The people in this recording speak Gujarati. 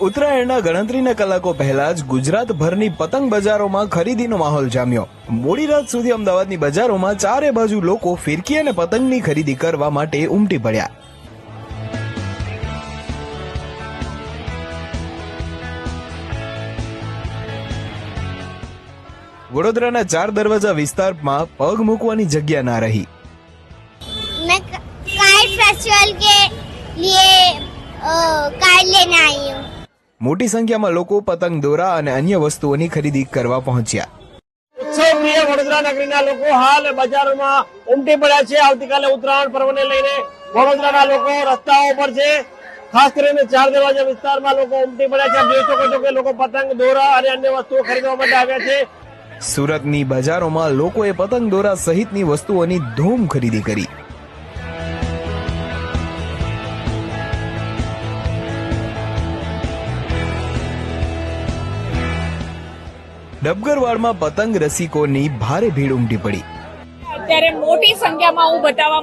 ઉત્તરાયણના ગણતરીના કલાકો પહેલા જ ગુજરાતભરની પતંગ બજારોમાં ખરીદીનો માહોલ જામ્યો। મોડી રાત સુધી અમદાવાદની બજારોમાં ચારે બાજુ લોકો ફિરકી અને પતંગની ખરીદી કરવા માટે ઉમટી પડ્યા। વડોદરાના 4 દરવાજા વિસ્તારમાં પગ મૂકવાની જગ્યા ના રહી। मैं काइट फेस्टिवल के लिए कार्ड लेने आई हूँ। મોટી સંખ્યામાં લોકો પતંગ દોરા અને અન્ય વસ્તુઓની ખરીદી કરવા પહોંચ્યા। ઉત્સવ પ્રિય વડોદરા નગરીના લોકો હાલ બજારોમાં ઉમટી પડ્યા છે। આવતીકાલે ઉત્તરાયણ પર્વને લઈને વડોદરાના લોકો રસ્તાઓ પર છે। ખાસ કરીને 4 દરવાજા વિસ્તારમાં લોકો ઉમટી પડ્યા છે। જોઈ શકો છો કે લોકો પતંગ દોરા અને અન્ય વસ્તુઓ ખરીદવા માટે આવ્યા છે। સુરતની બજારોમાં લોકોએ પતંગ દોરા સહિતની વસ્તુઓની ધૂમ ખરીદી કરી। ડબગરવાડમાં પતંગ રસિકોની ભારે ભીડ ઉમટી પડી। અત્યારે મોટી સંખ્યામાં હું બતાવવા